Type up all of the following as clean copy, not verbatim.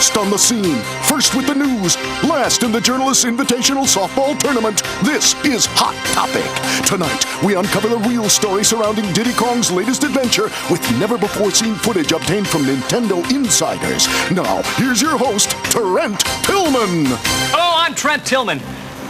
First on the scene, first with the news, last in the Journalists' Invitational Softball Tournament, this is Hot Topic. Tonight, we uncover the real story surrounding Diddy Kong's latest adventure with never-before-seen footage obtained from Nintendo insiders. Now, here's your host, Trent Tillman. Hello, I'm Trent Tillman.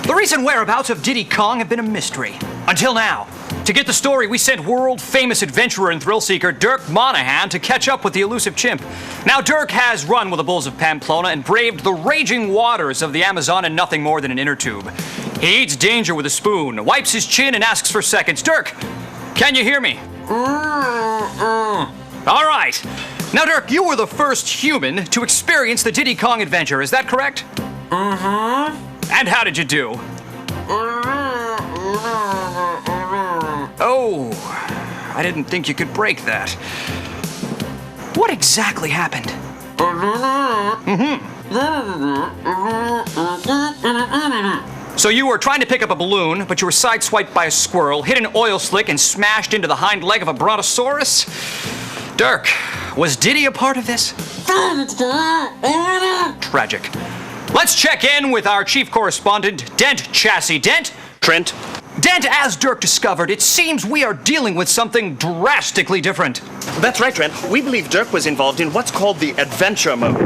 The recent whereabouts of Diddy Kong have been a mystery. Until now. To get the story, we sent world-famous adventurer and thrill-seeker Dirk Monahan to catch up with the elusive chimp. Now, Dirk has run with the bulls of Pamplona and braved the raging waters of the Amazon in nothing more than an inner tube. He eats danger with a spoon, wipes his chin, and asks for seconds. Dirk, can you hear me? All right. Now, Dirk, you were the first human to experience the Diddy Kong adventure. Is that correct? And how did you do? Oh, I didn't think you could break that. What exactly happened? So you were trying to pick up a balloon, but you were sideswiped by a squirrel, hit an oil slick, and smashed into the hind leg of a brontosaurus? Dirk, was Diddy a part of this? Tragic. Let's check in with our chief correspondent, Dent Chassis. Dent? Trent? Dent, as Dirk discovered, it seems we are dealing with something drastically different. That's right, Trent. We believe Dirk was involved in what's called the adventure mode.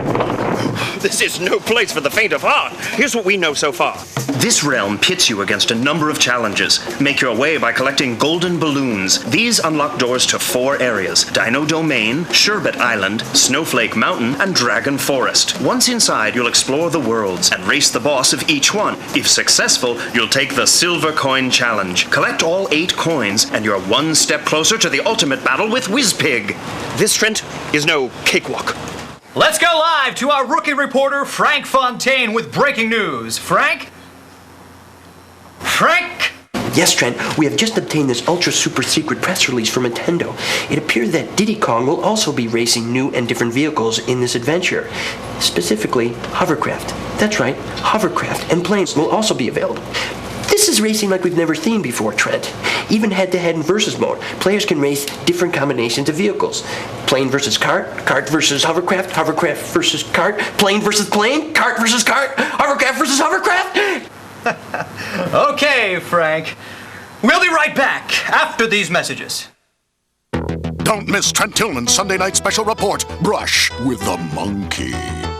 This is no place for the faint of heart. Here's what we know so far. This realm pits you against a number of challenges. Make your way by collecting golden balloons. These unlock doors to 4 areas: Dino Domain, Sherbet Island, Snowflake Mountain, and Dragon Forest. Once inside, you'll explore the worlds and race the boss of each one. If successful, you'll take the Silver Coin Challenge. Collect all 8 coins, and you're one step closer to the ultimate battle with Whizpig. This, Trent, is no cakewalk. Let's go live to our rookie reporter, Frank Fontaine, with breaking news. Frank? Frank? Yes, Trent, we have just obtained this ultra super secret press release from Nintendo. It appears that Diddy Kong will also be racing new and different vehicles in this adventure. Specifically, hovercraft. That's right, hovercraft and planes will also be available. This is racing like we've never seen before, Trent. Even head-to-head in versus mode, players can race different combinations of vehicles. Plane versus cart, cart versus hovercraft, hovercraft versus cart, plane versus plane, cart versus cart, hovercraft versus hovercraft. Okay, Frank. We'll be right back after these messages. Don't miss Trent Tillman's Sunday night special report, Brush with the Monkey.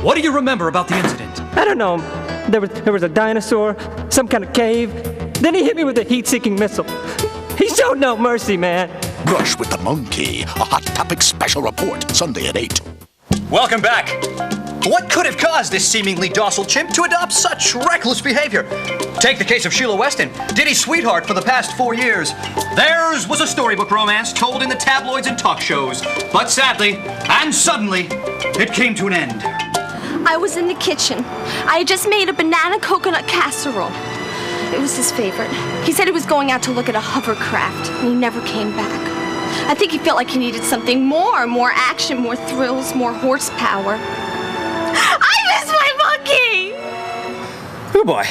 What do you remember about the incident? I don't know. There was a dinosaur, some kind of cave. Then he hit me with a heat-seeking missile. He showed no mercy, man. Brush with the Monkey, a Hot Topic special report, Sunday at 8. Welcome back. What could have caused this seemingly docile chimp to adopt such reckless behavior? Take the case of Sheila Weston, Diddy's sweetheart for the past 4 years. Theirs was a storybook romance told in the tabloids and talk shows. But sadly, and suddenly, it came to an end. I was in the kitchen. I had just made a banana coconut casserole. It was his favorite. He said he was going out to look at a hovercraft, and he never came back. I think he felt like he needed something more action, more thrills, more horsepower. I miss my monkey! Oh boy.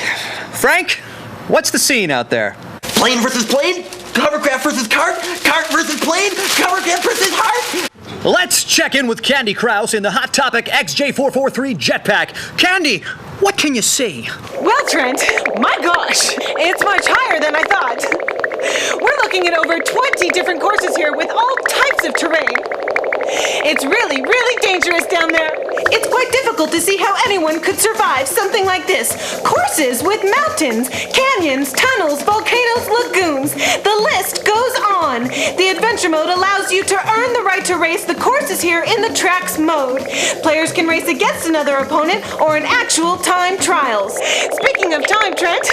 Frank, what's the scene out there? Plane versus plane, hovercraft versus cart, cart versus plane, hovercraft versus heart. Let's check in with Candy Krause in the Hot Topic XJ443 Jetpack. Candy, what can you see? Well, Trent, my gosh, it's much higher than I thought. We're looking at over 20 different courses here with all types of terrain. It's really dangerous down there. It's quite difficult to see how anyone could survive something like this. Courses with mountains, canyons, tunnels, volcanoes, lagoons. The list goes on. The adventure mode allows you to earn the right to race the courses here in the tracks mode. Players can race against another opponent or in actual time trials. Speaking of time, Trent,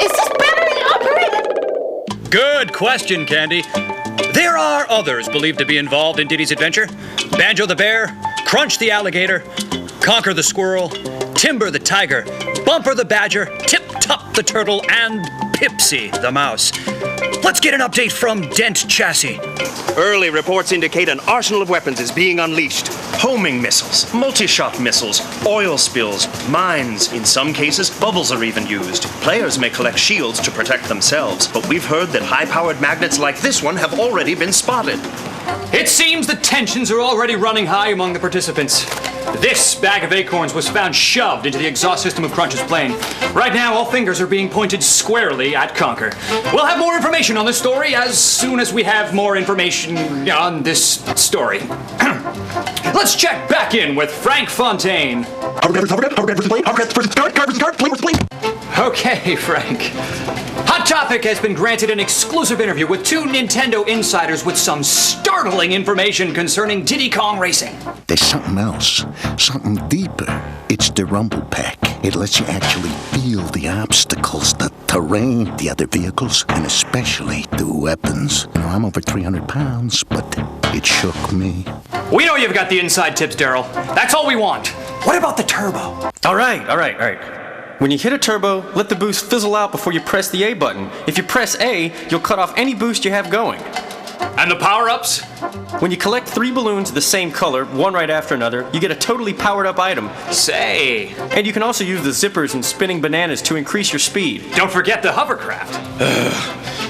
is this battery operated? Good question, Candy. There are others believed to be involved in Diddy's adventure. Banjo the bear, Crunch the alligator, Conquer the squirrel, Timber the tiger, Bumper the badger, Tip Top the turtle, and Pipsy the mouse. Let's get an update from Dent Chassis. Early reports indicate an arsenal of weapons is being unleashed. Homing missiles, multi-shot missiles, oil spills, mines. In some cases, bubbles are even used. Players may collect shields to protect themselves, but we've heard that high-powered magnets like this one have already been spotted. It seems the tensions are already running high among the participants. This bag of acorns was found shoved into the exhaust system of Crunch's plane. Right now, all fingers are being pointed squarely at Conker. We'll have more information on this story as soon as we have more information on this story. Let's check back in with Frank Fontaine. Okay, Frank. Hot Topic has been granted an exclusive interview with two Nintendo insiders with some startling information concerning Diddy Kong Racing. There's something else, something deeper. It's the Rumble Pack. It lets you actually feel the obstacles, the terrain, the other vehicles, and especially the weapons. You know, I'm over 300 pounds, but it shook me. We know you've got the inside tips, Daryl. That's all we want. What about the turbo? All right. When you hit a turbo, let the boost fizzle out before you press the A button. If you press A, you'll cut off any boost you have going. And the power-ups? When you collect 3 balloons the same color, one right after another, you get a totally powered-up item. Say. And you can also use the zippers and spinning bananas to increase your speed. Don't forget the hovercraft.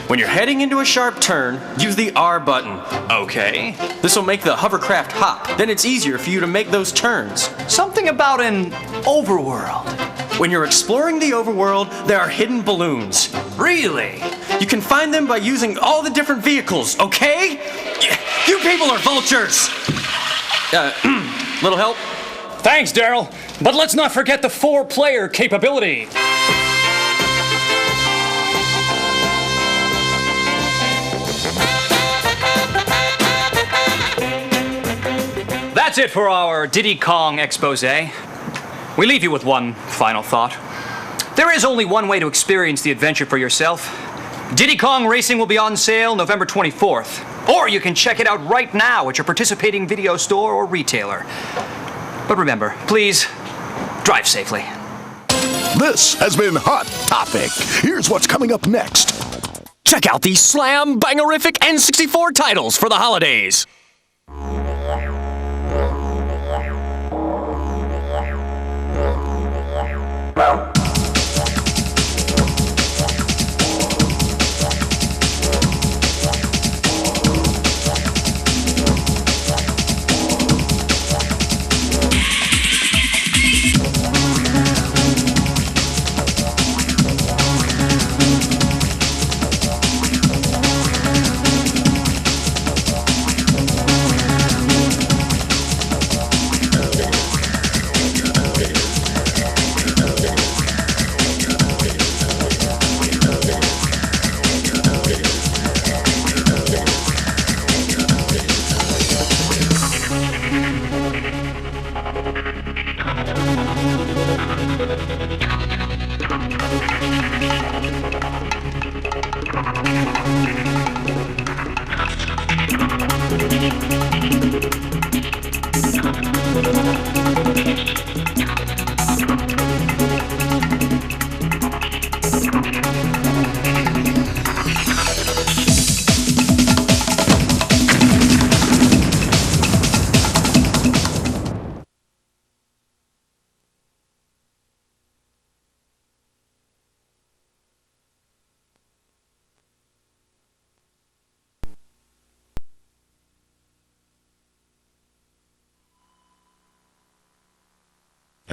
When you're heading into a sharp turn, use the R button. Okay. This will make the hovercraft hop. Then it's easier for you to make those turns. Something about an overworld. When you're exploring the overworld, there are hidden balloons. Really? You can find them by using all the different vehicles, okay? You people are vultures! Little help? Thanks, Daryl. But let's not forget the 4-player capability. That's it for our Diddy Kong expose. We leave you with one final thought. There is only one way to experience the adventure for yourself. Diddy Kong Racing will be on sale November 24th. Or you can check it out right now at your participating video store or retailer. But remember, please, drive safely. This has been Hot Topic. Here's what's coming up next. Check out these slam-bangerific N64 titles for the holidays.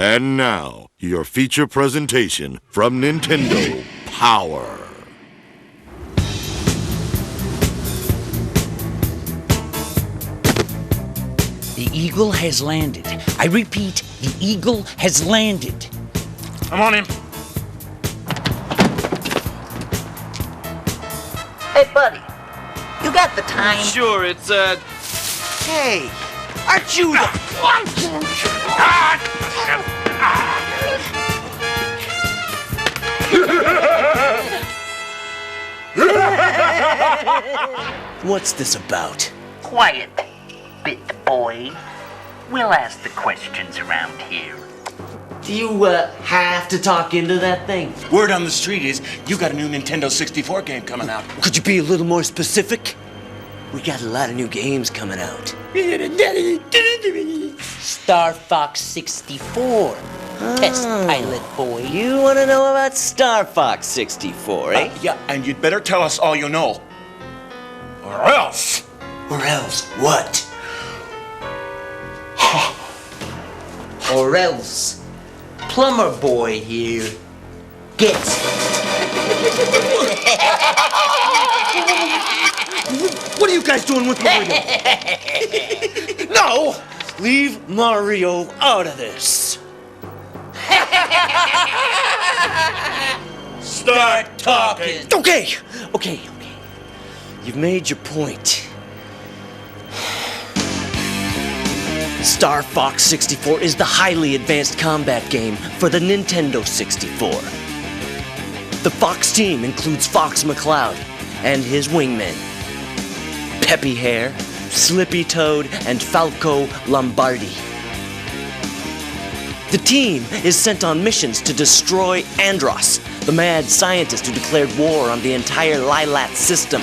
And now, your feature presentation from Nintendo Power. The eagle has landed. I repeat, the eagle has landed. I'm on him. Hey, buddy, you got the time? Sure, it's, Hey, aren't you the... What's this about? Quiet, bit boy. We'll ask the questions around here. Do you, have to talk into that thing? Word on the street is you got a new Nintendo 64 game coming out. Could you be a little more specific? We got a lot of new games coming out. Star Fox 64. Test pilot boy. You want to know about Star Fox 64, eh? Yeah, and you'd better tell us all you know. Or else Or else what? Or else Plumber Boy here gets What are you guys doing with Mario? No! Leave Mario out of this. Start talking. Okay. You've made your point. Star Fox 64 is the highly advanced combat game for the Nintendo 64. The Fox team includes Fox McCloud and his wingmen, Peppy Hare, Slippy Toad, and Falco Lombardi. The team is sent on missions to destroy Andros, the mad scientist who declared war on the entire Lilat system.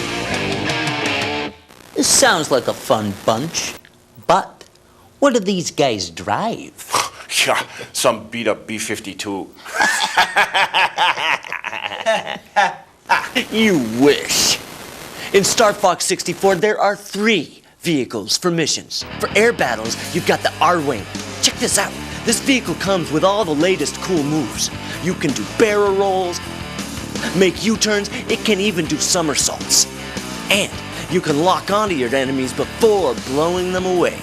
This sounds like a fun bunch, but what do these guys drive? Yeah, some beat-up B-52. You wish. In Star Fox 64, there are 3 vehicles for missions. For air battles, you've got the R-Wing. Check this out. This vehicle comes with all the latest cool moves. You can do barrel rolls, make U-turns, it can even do somersaults. And you can lock onto your enemies before blowing them away.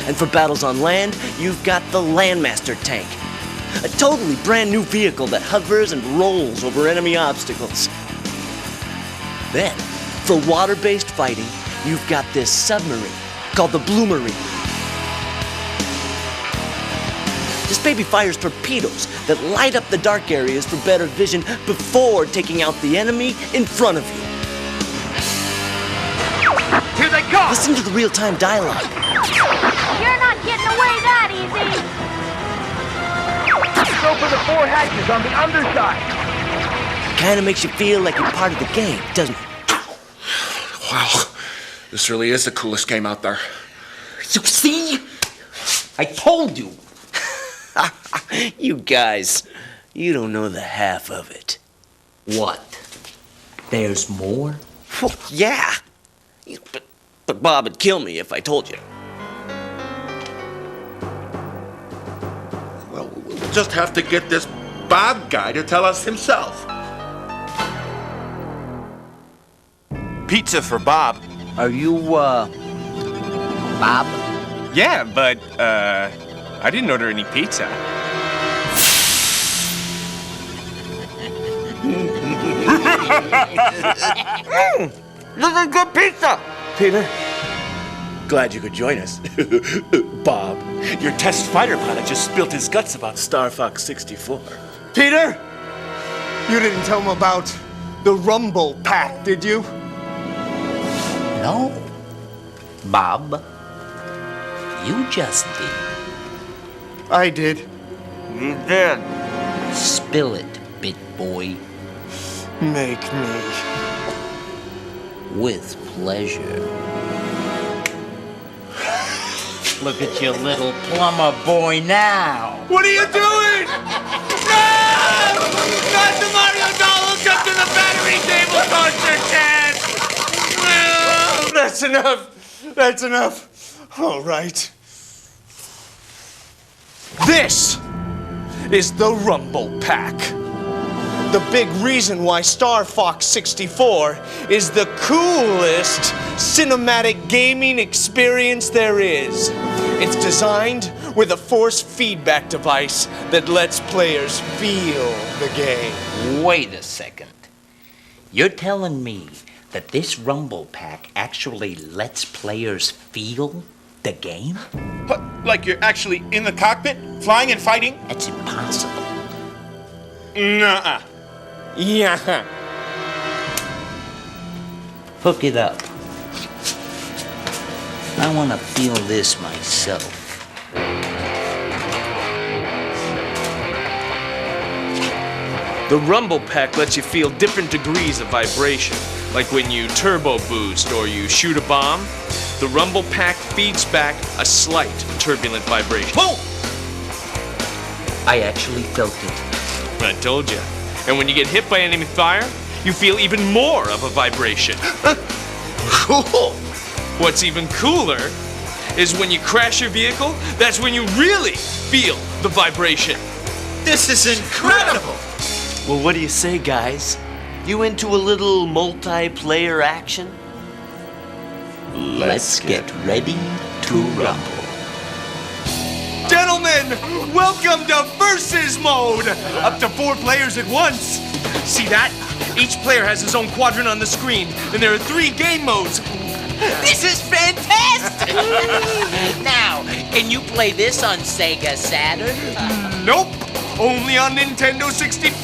And for battles on land, you've got the Landmaster tank. A totally brand new vehicle that hovers and rolls over enemy obstacles. Then, for water-based fighting, you've got this submarine called the Bloomerine. This baby fires torpedoes that light up the dark areas for better vision before taking out the enemy in front of you. Here they go! Listen to the real-time dialogue. You're not getting away that easy. Go for the 4 hatches on the underside. Kinda makes you feel like you're part of the game, doesn't it? Wow, this really is the coolest game out there. You see? I told you. You guys, you don't know the half of it. What? There's more? Well, yeah. But Bob would kill me if I told you. Well, we'll just have to get this Bob guy to tell us himself. Pizza for Bob. Are you, Bob? Yeah, but, I didn't order any pizza. This is good pizza! Peter, glad you could join us. Bob, your test fighter pilot just spilled his guts about Star Fox 64. Peter, you didn't tell him about the Rumble Pack, did you? No. Bob, you just did. I did. You did. Spill it, bit boy. Make me. With pleasure. Look at your little plumber boy now. What are you doing? No! Not the Mario doll who jumped in the battery table torture tent! No! That's enough. That's enough. All right. This is the Rumble Pack. The big reason why Star Fox 64 is the coolest cinematic gaming experience there is. It's designed with a force feedback device that lets players feel the game. Wait a second. You're telling me that this Rumble Pack actually lets players feel the game? What, like you're actually in the cockpit, flying and fighting? That's impossible. Nuh-uh. Yeah. Hook it up. I want to feel this myself. The Rumble Pack lets you feel different degrees of vibration, like when you turbo boost or you shoot a bomb. The Rumble Pack feeds back a slight turbulent vibration. Boom! I actually felt it. I told you. And when you get hit by enemy fire, you feel even more of a vibration. Cool. What's even cooler is when you crash your vehicle, that's when you really feel the vibration. This is incredible! Well, what do you say, guys? You into a little multiplayer action? Let's get ready to rumble. Gentlemen, welcome to Versus Mode! Up to 4 players at once. See that? Each player has his own quadrant on the screen, and there are 3 game modes. This is fantastic! Now, can you play this on Sega Saturn? Nope, only on Nintendo 64.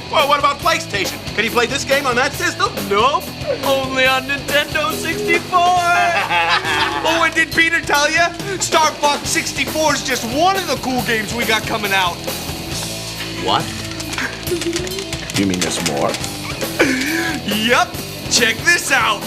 Well, what about PlayStation? Can you play this game on that system? Nope, only on Nintendo 64. Oh, and did Peter tell you? Star Fox 64 is just one of the cool games we got coming out. What? You mean there's more? Yup, check this out.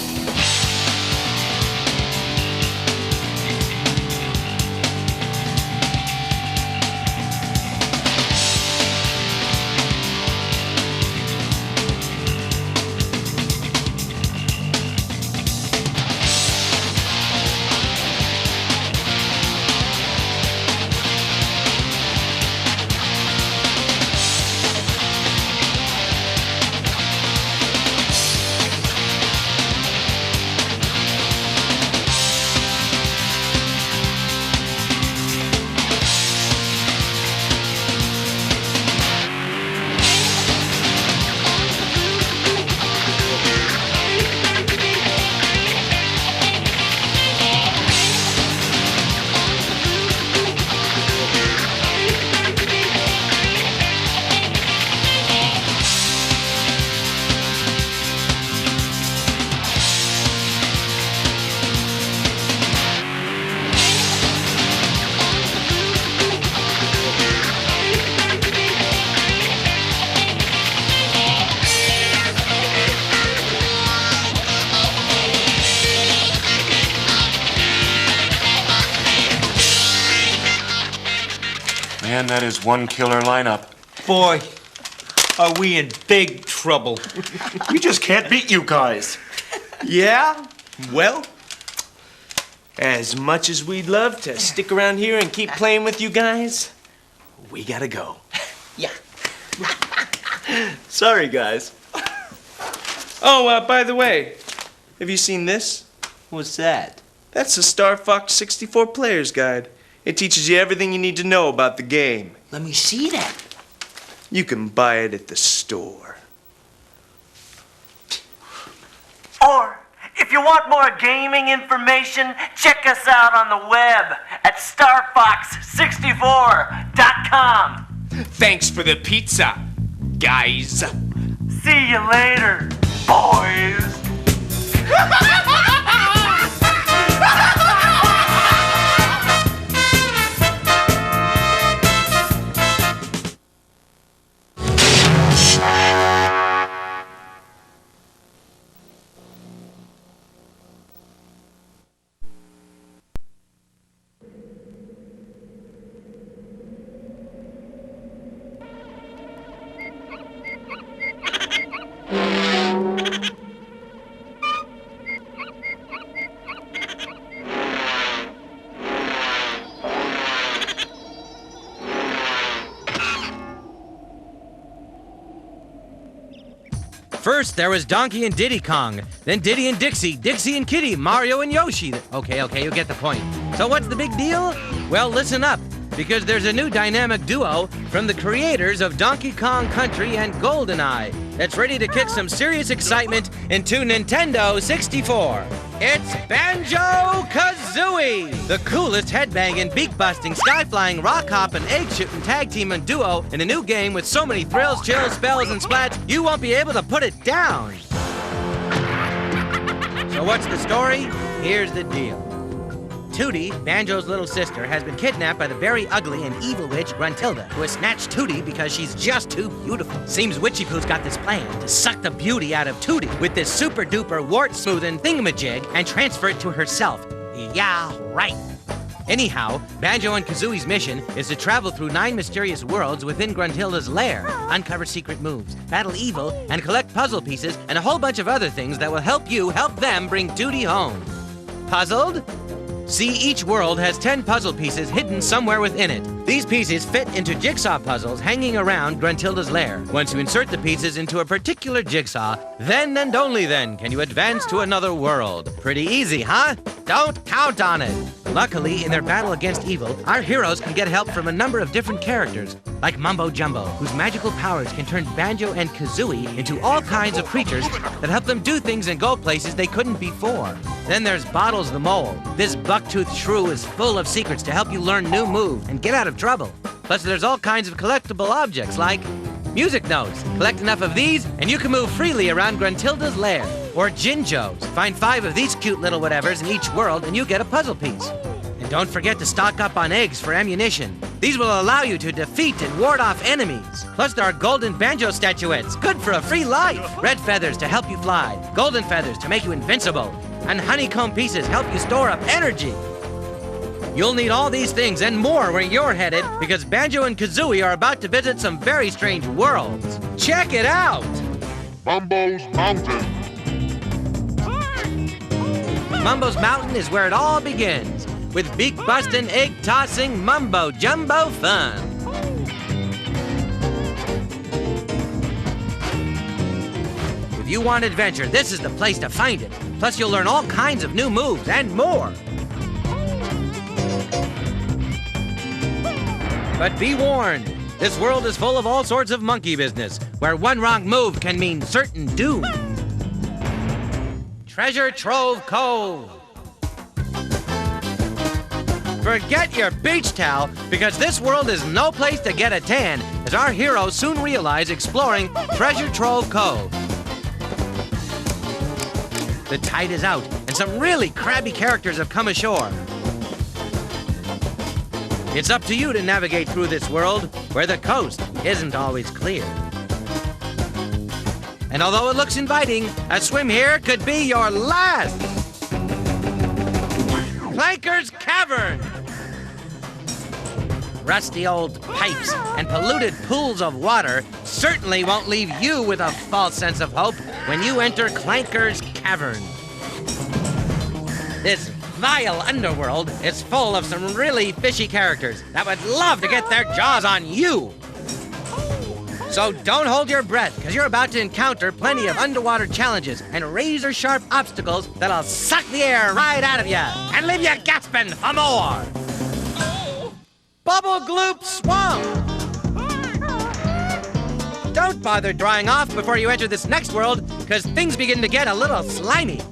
Man, that is one killer lineup. Boy, are we in big trouble. We just can't beat you guys. Yeah? Well, as much as we'd love to stick around here and keep playing with you guys, we gotta go. Yeah. Sorry, guys. Oh, by the way, have you seen this? What's that? That's the Star Fox 64 Player's Guide. It teaches you everything you need to know about the game. Let me see that. You can buy it at the store. Or, if you want more gaming information, check us out on the web at starfox64.com. Thanks for the pizza, guys. See you later, boys. First, there was Donkey and Diddy Kong. Then Diddy and Dixie, Dixie and Kitty, Mario and Yoshi. Okay, you get the point. So what's the big deal? Well, listen up, because there's a new dynamic duo from the creators of Donkey Kong Country and GoldenEye that's ready to kick some serious excitement into Nintendo 64. It's Banjo-Kazooie, the coolest headbanging, beak-busting, sky-flying, rock-hopping, egg-shooting tag team and duo in a new game with so many thrills, chills, spells, and splats, you won't be able to put it down. So what's the story? Here's the deal. Tootie, Banjo's little sister, has been kidnapped by the very ugly and evil witch Gruntilda, who has snatched Tootie because she's just too beautiful. Seems Witchy Poo's got this plan to suck the beauty out of Tootie with this super-duper wart-smoothing thingamajig and transfer it to herself. Yeah, right. Anyhow, Banjo and Kazooie's mission is to travel through 9 mysterious worlds within Gruntilda's lair, uncover secret moves, battle evil, and collect puzzle pieces and a whole bunch of other things that will help you help them bring duty home. Puzzled? See, each world has 10 puzzle pieces hidden somewhere within it. These pieces fit into jigsaw puzzles hanging around Gruntilda's lair. Once you insert the pieces into a particular jigsaw, then and only then can you advance to another world. Pretty easy, huh? Don't count on it. Luckily, in their battle against evil, our heroes can get help from a number of different characters, like Mumbo Jumbo, whose magical powers can turn Banjo and Kazooie into all kinds of creatures that help them do things and go places they couldn't before. Then there's Bottles the Mole. This buck-toothed shrew is full of secrets to help you learn new moves and get out of trouble. Plus, there's all kinds of collectible objects like music notes. Collect enough of these, and you can move freely around Gruntilda's lair. Or Jinjos. Find 5 of these cute little whatevers in each world, and you get a puzzle piece. And don't forget to stock up on eggs for ammunition. These will allow you to defeat and ward off enemies. Plus, there are golden banjo statuettes, good for a free life. Red feathers to help you fly, golden feathers to make you invincible, and honeycomb pieces help you store up energy. You'll need all these things and more where you're headed, because Banjo and Kazooie are about to visit some very strange worlds. Check it out! Mumbo's Mountain. Mumbo's Mountain is where it all begins, with beak-busting, egg-tossing, mumbo-jumbo fun. If you want adventure, this is the place to find it. Plus, you'll learn all kinds of new moves and more. But be warned, this world is full of all sorts of monkey business, where one wrong move can mean certain doom. Treasure Trove Cove. Forget your beach towel, because this world is no place to get a tan, as our heroes soon realize exploring Treasure Trove Cove. The tide is out, and some really crabby characters have come ashore. It's up to you to navigate through this world, where the coast isn't always clear. And although it looks inviting, a swim here could be your last. Clanker's Cavern. Rusty old pipes and polluted pools of water certainly won't leave you with a false sense of hope when you enter Clanker's Cavern. This vile underworld is full of some really fishy characters that would love to get their jaws on you. So don't hold your breath, because you're about to encounter plenty of underwater challenges and razor-sharp obstacles that'll suck the air right out of you and leave you gasping for more. Bubble Gloop Swamp! Don't bother drying off before you enter this next world, because things begin to get a little slimy.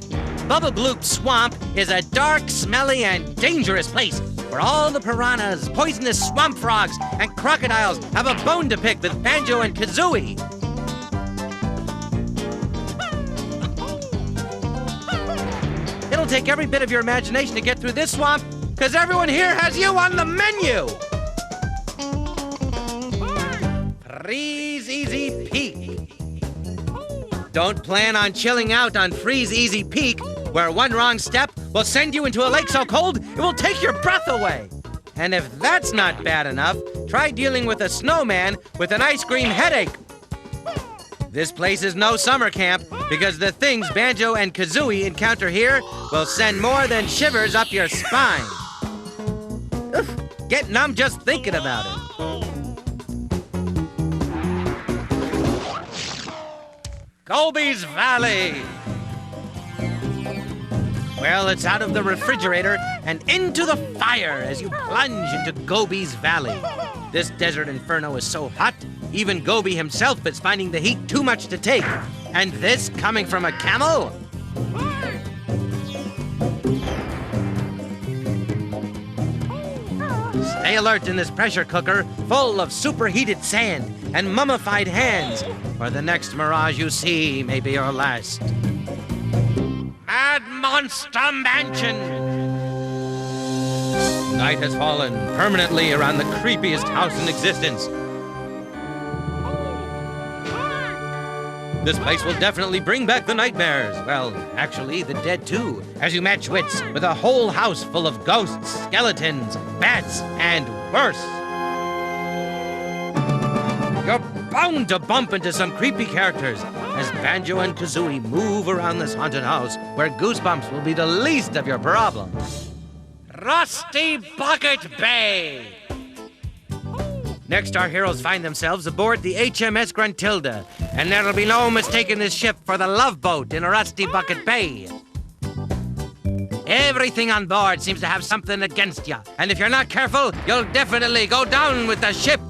Bubble Gloop Swamp is a dark, smelly, and dangerous place where all the piranhas, poisonous swamp frogs, and crocodiles have a bone to pick with Banjo and Kazooie. It'll take every bit of your imagination to get through this swamp, because everyone here has you on the menu! Freeze Easy Peak. Don't plan on chilling out on Freeze Easy Peak, where one wrong step will send you into a lake so cold it will take your breath away. And if that's not bad enough, try dealing with a snowman with an ice cream headache. This place is no summer camp, because the things Banjo and Kazooie encounter here will send more than shivers up your spine. Ugh, get numb just thinking about it. Gobi's Valley. Well, it's out of the refrigerator and into the fire as you plunge into Gobi's Valley. This desert inferno is so hot, even Gobi himself is finding the heat too much to take. And this coming from a camel? Stay alert in this pressure cooker full of superheated sand and mummified hands, or the next mirage you see may be your last. Mad Monster Mansion! Night has fallen permanently around the creepiest house in existence. This place will definitely bring back the nightmares. Well, actually, the dead too, as you match wits with a whole house full of ghosts, skeletons, bats, and worse. You're bound to bump into some creepy characters as Banjo and Kazooie move around this haunted house where goosebumps will be the least of your problems. Rusty Bucket Bay! Next, our heroes find themselves aboard the HMS Gruntilda, and there'll be no mistaking this ship for the Love Boat in Rusty Bucket Bay. Everything on board seems to have something against you, and if you're not careful, you'll definitely go down with the ship.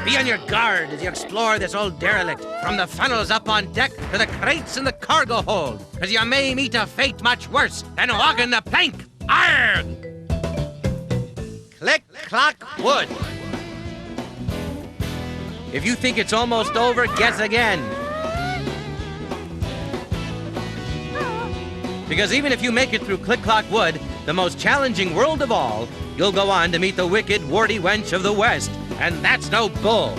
Be on your guard as you explore this old derelict, from the funnels up on deck to the crates in the cargo hold, because you may meet a fate much worse than walking the plank. Arrgh! Click, clock, wood. If you think it's almost over, guess again. Because even if you make it through Click, Clock, Wood, the most challenging world of all, you'll go on to meet the wicked, warty wench of the West, and that's no bull.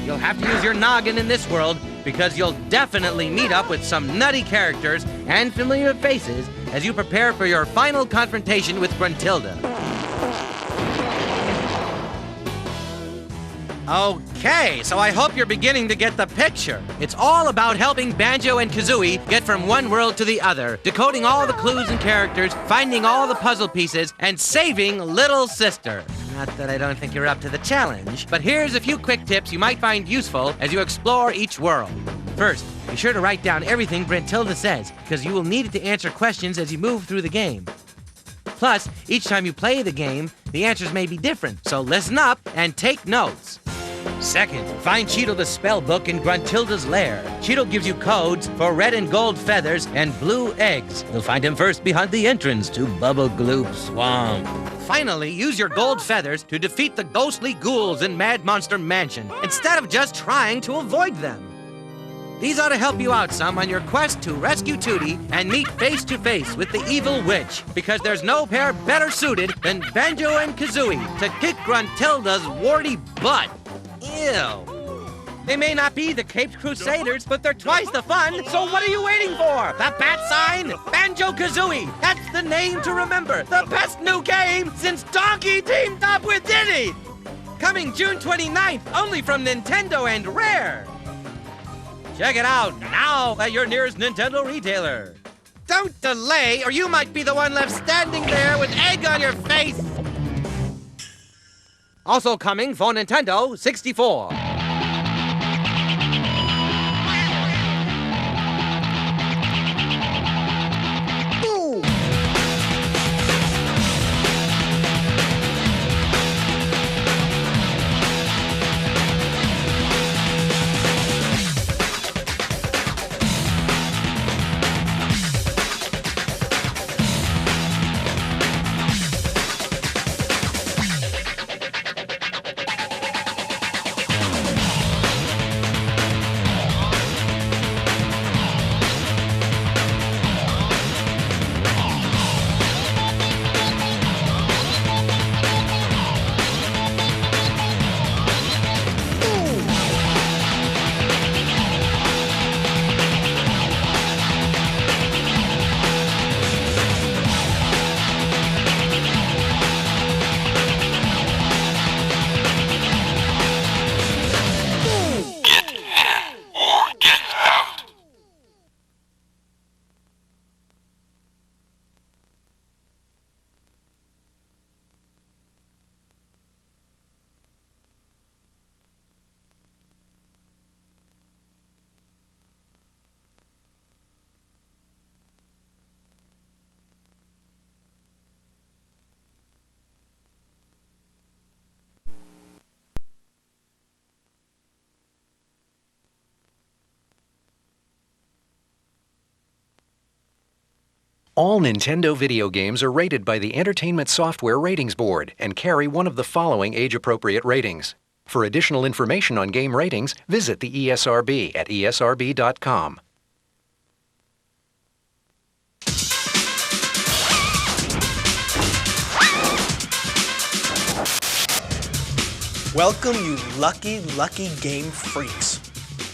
You'll have to use your noggin in this world, because you'll definitely meet up with some nutty characters and familiar faces as you prepare for your final confrontation with Gruntilda. Okay, so I hope you're beginning to get the picture. It's all about helping Banjo and Kazooie get from one world to the other, decoding all the clues and characters, finding all the puzzle pieces, and saving Little Sister. Not that I don't think you're up to the challenge, but here's a few quick tips you might find useful as you explore each world. First, be sure to write down everything Gruntilda says, because you will need it to answer questions as you move through the game. Plus, each time you play the game, the answers may be different, so listen up and take notes. Second, find Cheetle the spell book in Gruntilda's lair. Cheetle gives you codes for red and gold feathers and blue eggs. You'll find him first behind the entrance to Bubble Gloop Swamp. Finally, use your gold feathers to defeat the ghostly ghouls in Mad Monster Mansion, instead of just trying to avoid them. These ought to help you out some on your quest to rescue Tootie and meet face-to-face with the evil witch, because there's no pair better suited than Banjo and Kazooie to kick Gruntilda's warty butt. Ew. They may not be the Caped Crusaders, but they're twice the fun, so what are you waiting for? The bat sign? Banjo-Kazooie! That's the name to remember! The best new game since Donkey teamed up with Diddy! Coming June 29th, only from Nintendo and Rare! Check it out now at your nearest Nintendo retailer. Don't delay, or you might be the one left standing there with egg on your face! Also coming for Nintendo 64. All Nintendo video games are rated by the Entertainment Software Ratings Board and carry one of the following age-appropriate ratings. For additional information on game ratings, visit the ESRB at esrb.com. Welcome, you lucky, lucky game freaks.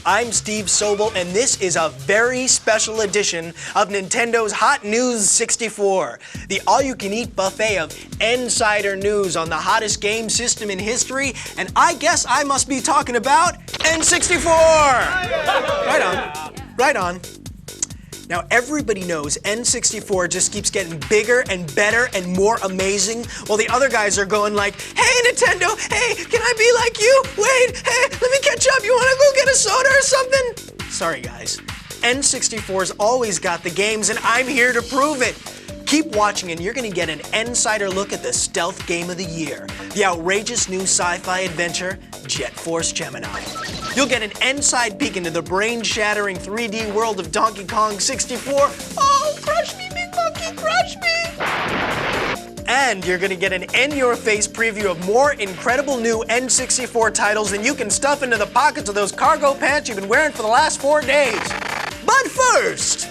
I'm Steve Sobel, and this is a very special edition of Nintendo's Hot News 64, the all-you-can-eat buffet of insider news on the hottest game system in history, and I guess I must be talking about N64! Right on. Now, everybody knows N64 just keeps getting bigger and better and more amazing, while the other guys are going like, hey, Nintendo, hey, can I be like you? Wait, hey, let me catch up. You want to go get a soda or something? Sorry, guys. N64's always got the games, and I'm here to prove it. Keep watching, and you're going to get an insider look at the stealth game of the year, the outrageous new sci-fi adventure, Jet Force Gemini. You'll get an inside peek into the brain-shattering 3D world of Donkey Kong 64. Oh, crush me, big monkey, crush me! And you're gonna get an in-your-face preview of more incredible new N64 titles than you can stuff into the pockets of those cargo pants you've been wearing for the last 4 days. But first,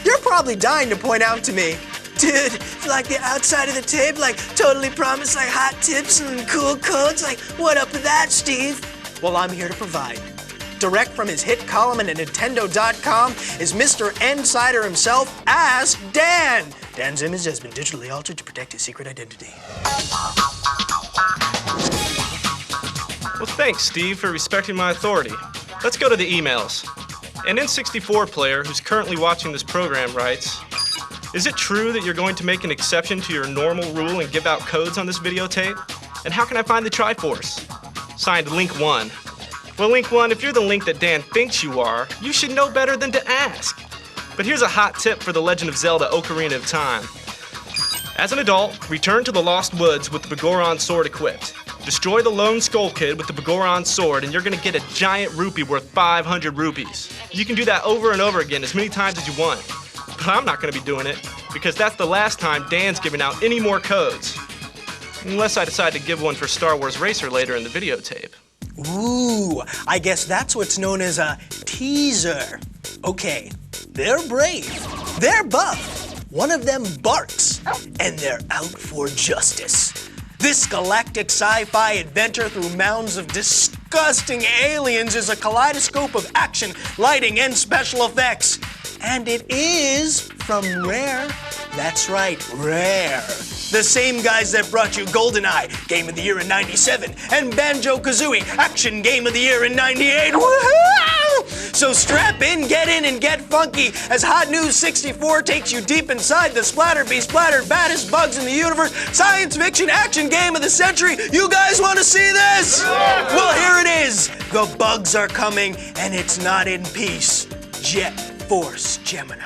you're probably dying to point out to me, dude, like the outside of the tape, like totally promised like hot tips and cool codes, like what up with that, Steve? Well, I'm here to provide. Direct from his hit column at Nintendo.com is Mr. Insider himself, Ask Dan. Dan's image has been digitally altered to protect his secret identity. Well, thanks, Steve, for respecting my authority. Let's go to the emails. An N64 player who's currently watching this program writes, is it true that you're going to make an exception to your normal rule and give out codes on this videotape? And how can I find the Triforce? Signed, Link 1. Well, Link 1, if you're the Link that Dan thinks you are, you should know better than to ask. But here's a hot tip for The Legend of Zelda Ocarina of Time. As an adult, return to the Lost Woods with the Begoron sword equipped. Destroy the Lone Skull Kid with the Begoron sword, and you're gonna get a giant rupee worth 500 rupees. You can do that over and over again as many times as you want. But I'm not gonna be doing it, because that's the last time Dan's giving out any more codes. Unless I decide to give one for Star Wars Racer later in the videotape. Ooh, I guess that's what's known as a teaser. Okay, they're brave, they're buff, one of them barks, and they're out for justice. This galactic sci-fi adventure through mounds of disgusting aliens is a kaleidoscope of action, lighting, and special effects. And it is from Rare. That's right, Rare. The same guys that brought you GoldenEye, Game of the Year in '97, and Banjo-Kazooie, Action Game of the Year in '98. Woohoo! So strap in, and get funky as Hot News 64 takes you deep inside the splattered baddest bugs in the universe, science fiction action game of the century. You guys want to see this? Well, here it is. The bugs are coming, and it's not in peace. Jet Force Gemini.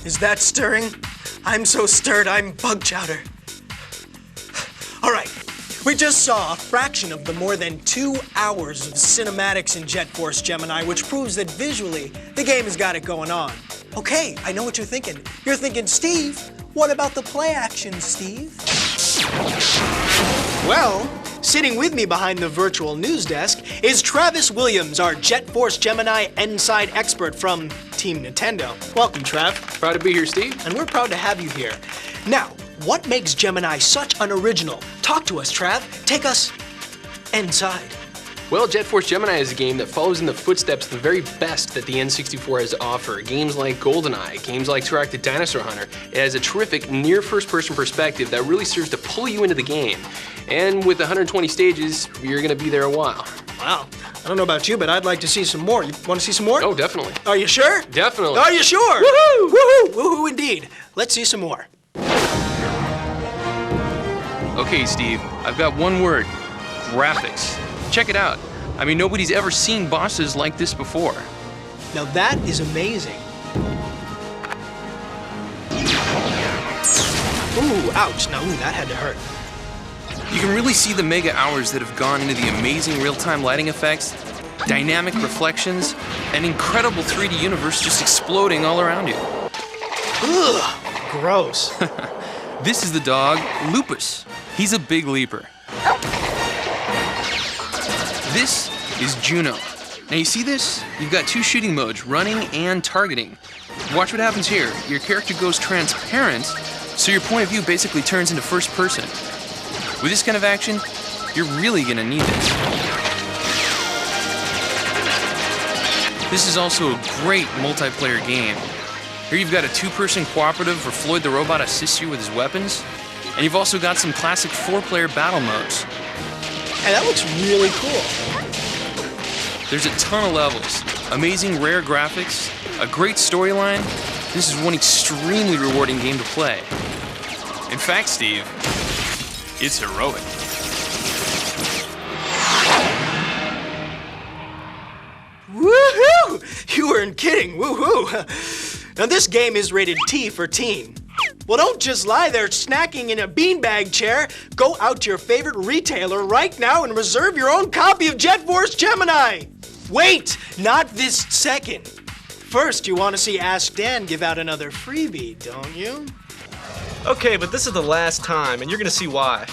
Is that stirring? I'm so stirred, I'm bug chowder. All right, We just saw a fraction of the more than 2 hours of cinematics in Jet Force Gemini, which proves that visually, the game has got it going on. Okay, I know what you're thinking. You're thinking, Steve, what about the play action, Steve? Well, sitting with me behind the virtual news desk is Travis Williams, our Jet Force Gemini Inside expert from Team Nintendo. Welcome, Trav. Proud to be here, Steve. And we're proud to have you here. Now, what makes Gemini such an original? Talk to us, Trav. Take us inside. Well, Jet Force Gemini is a game that follows in the footsteps of the very best that the N64 has to offer. Games like GoldenEye, games like Turok the Dinosaur Hunter. It has a terrific near first-person perspective that really serves to pull you into the game. And with 120 stages, you're gonna be there a while. Wow. I don't know about you, but I'd like to see some more. You want to see some more? Oh, definitely. Are you sure? Definitely. Are you sure? Woohoo! Woohoo! Woohoo indeed. Let's see some more. Okay, Steve, I've got one word. Graphics. Check it out. I mean, nobody's ever seen bosses like this before. Now that is amazing. Ooh, ouch. Now, that had to hurt. You can really see the mega hours that have gone into the amazing real-time lighting effects, dynamic reflections, and incredible 3D universe just exploding all around you. Ugh, gross. This is the dog, Lupus. He's a big leaper. This is Juno. Now you see this? You've got 2 shooting modes, running and targeting. Watch what happens here. Your character goes transparent, so your point of view basically turns into first person. With this kind of action, you're really gonna need this. This is also a great multiplayer game. Here you've got a 2-person cooperative where Floyd the Robot assists you with his weapons, and you've also got some classic 4-player battle modes. Hey, that looks really cool. There's a ton of levels, amazing rare graphics, a great storyline. This is one extremely rewarding game to play. In fact, Steve, it's heroic. Woohoo! You weren't kidding, woohoo! Now this game is rated T for teen. Well, don't just lie there snacking in a beanbag chair. Go out to your favorite retailer right now and reserve your own copy of Jet Force Gemini. Wait, not this second. First, you want to see Ask Dan give out another freebie, don't you? Okay, but this is the last time, and you're gonna see why.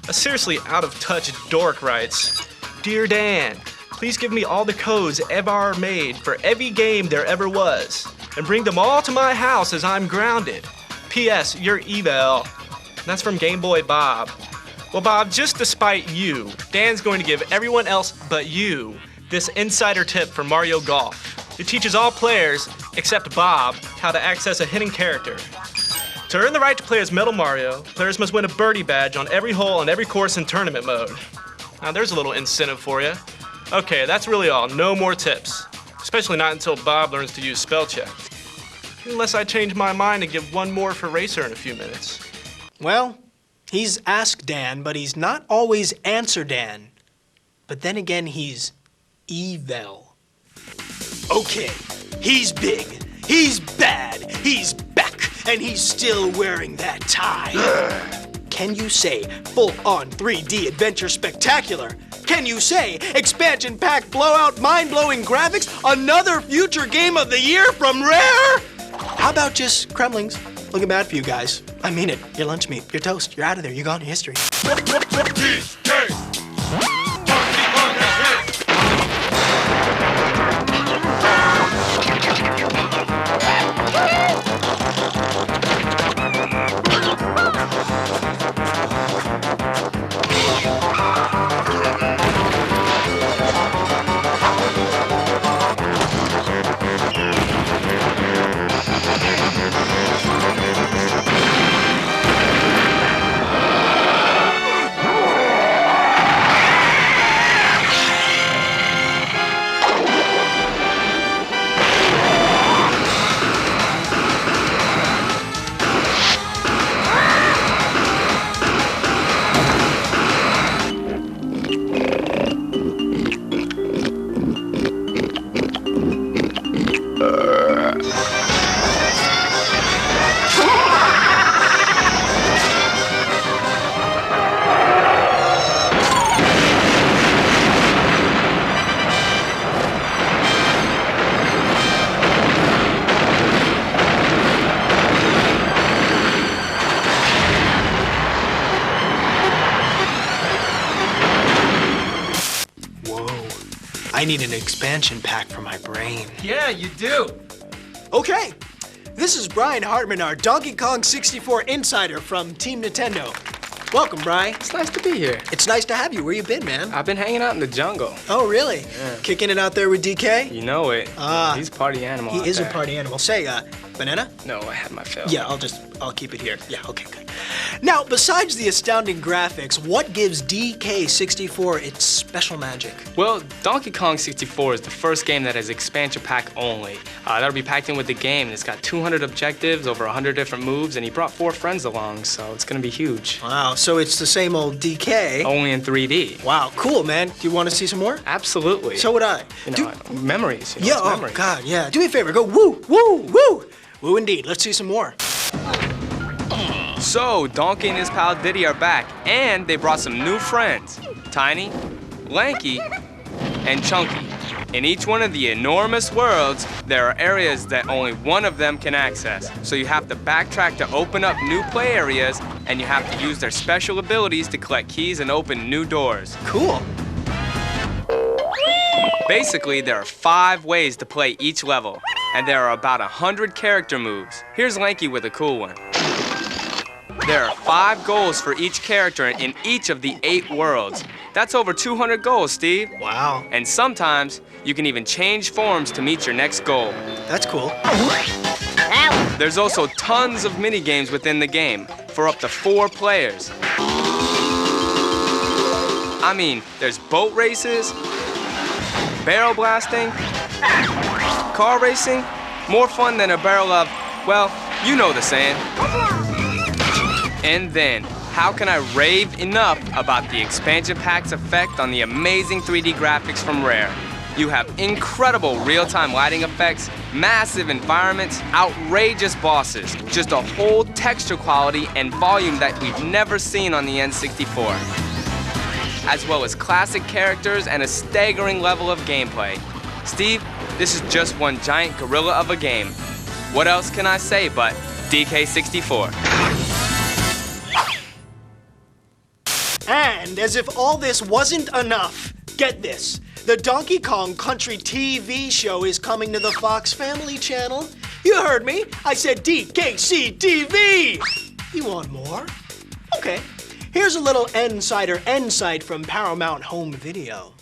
A seriously out-of-touch dork writes, Dear Dan, please give me all the codes ever made for every game there ever was, and bring them all to my house as I'm grounded. P.S. Your email. That's from Game Boy Bob. Well, Bob, just to spite you, Dan's going to give everyone else but you this insider tip for Mario Golf. It teaches all players, except Bob, how to access a hidden character. To earn the right to play as Metal Mario, players must win a birdie badge on every hole on every course in tournament mode. Now, there's a little incentive for you. Okay, that's really all. No more tips. Especially not until Bob learns to use spell check. Unless I change my mind and give one more for Racer in a few minutes. Well, he's Ask Dan, but he's not always Answer Dan. But then again, he's evil. Okay, he's big, he's bad, he's back, and he's still wearing that tie. Can you say full-on 3D adventure spectacular? Can you say expansion pack blowout mind-blowing graphics? Another future game of the year from Rare? How about just Kremlings? Looking bad for you guys. I mean it. Your lunch meat, your toast, you're out of there. You're gone to history. I need an expansion pack for my brain. Yeah, you do. Okay, this is Brian Hartman, our Donkey Kong 64 insider from Team Nintendo. Welcome, Brian. It's nice to be here. It's nice to have you. Where you been, man? I've been hanging out in the jungle. Oh, really? Yeah. Kicking it out there with DK? You know it. He's a party animal. He is a party animal. Say, banana? No, I had my fill. Yeah, I'll keep it here. Yeah, okay, good. Now, besides the astounding graphics, what gives DK64 its special magic? Well, Donkey Kong 64 is the first game that has expansion pack only. That'll be packed in with the game, and it's got 200 objectives, over 100 different moves, and he brought 4 friends along, so it's gonna be huge. Wow, so it's the same old DK. Only in 3D. Wow, cool, man. Do you want to see some more? Absolutely. So would I. Memories. Yeah, memories. God, yeah. Do me a favor, go woo, woo, woo. Woo indeed. Let's see some more. So, Donkey and his pal Diddy are back, and they brought some new friends. Tiny, Lanky, and Chunky. In each one of the enormous worlds, there are areas that only one of them can access. So you have to backtrack to open up new play areas, and you have to use their special abilities to collect keys and open new doors. Cool. Basically, there are 5 ways to play each level, and there are about 100 character moves. Here's Lanky with a cool one. There are 5 goals for each character in each of the 8 worlds. That's over 200 goals, Steve. Wow. And sometimes, you can even change forms to meet your next goal. That's cool. There's also tons of mini games within the game for up to 4 players. I mean, there's boat races, barrel blasting, car racing, more fun than a barrel of, well, you know the saying. And then, how can I rave enough about the expansion pack's effect on the amazing 3D graphics from Rare? You have incredible real-time lighting effects, massive environments, outrageous bosses, just a whole texture quality and volume that we've never seen on the N64. As well as classic characters and a staggering level of gameplay. Steve, this is just one giant gorilla of a game. What else can I say but DK64? And as if all this wasn't enough, get this. The Donkey Kong Country TV show is coming to the Fox Family Channel. You heard me. I said DKC TV. You want more? Okay. Here's a little N-Side from Paramount Home Video.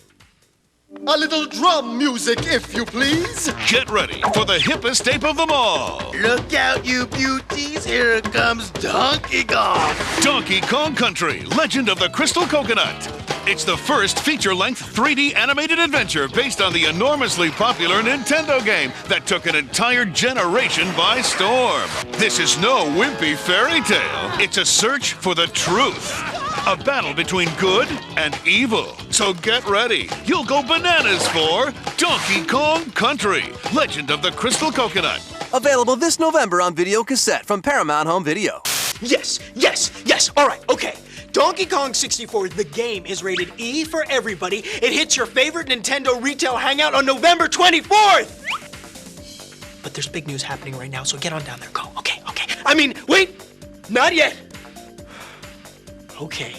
A little drum music, if you please. Get ready for the hippest ape of them all. Look out, you beauties. Here comes Donkey Kong. Donkey Kong Country, Legend of the Crystal Coconut. It's the first feature-length 3D animated adventure based on the enormously popular Nintendo game that took an entire generation by storm. This is no wimpy fairy tale. It's a search for the truth. A battle between good and evil. So get ready. You'll go bananas for Donkey Kong Country, Legend of the Crystal Coconut. Available this November on video cassette from Paramount Home Video. Yes. All right, okay. Donkey Kong 64, the game, is rated E for everybody. It hits your favorite Nintendo retail hangout on November 24th. But there's big news happening right now, so get on down there. Go. Okay. I mean, wait. Not yet. Okay.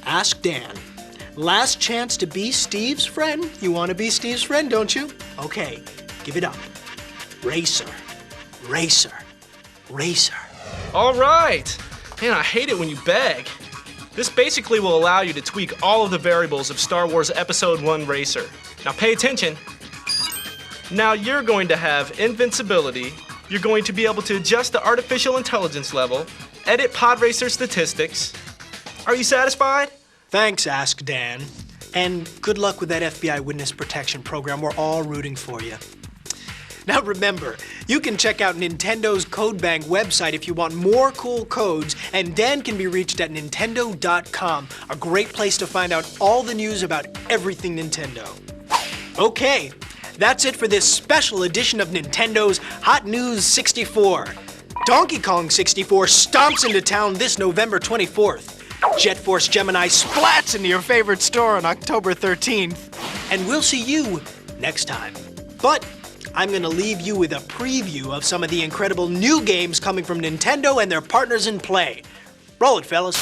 Ask Dan. Last chance to be Steve's friend. You want to be Steve's friend, don't you? Okay. Give it up. Racer. All right. Man, I hate it when you beg. This basically will allow you to tweak all of the variables of Star Wars Episode 1 Racer. Now pay attention. Now you're going to have invincibility, you're going to be able to adjust the artificial intelligence level, edit pod racer statistics. Are you satisfied? Thanks, Ask Dan. And good luck with that FBI witness protection program. We're all rooting for you. Now remember, you can check out Nintendo's Code Bank website if you want more cool codes, and Dan can be reached at Nintendo.com, a great place to find out all the news about everything Nintendo. Okay, that's it for this special edition of Nintendo's Hot News 64. Donkey Kong 64 stomps into town this November 24th. Jet Force Gemini splats into your favorite store on October 13th. And we'll see you next time. But I'm gonna leave you with a preview of some of the incredible new games coming from Nintendo and their partners in play. Roll it, fellas.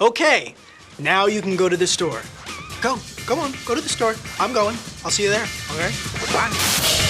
Okay, now you can go to the store. Go on, go to the store. I'm going. I'll see you there, okay? Bye.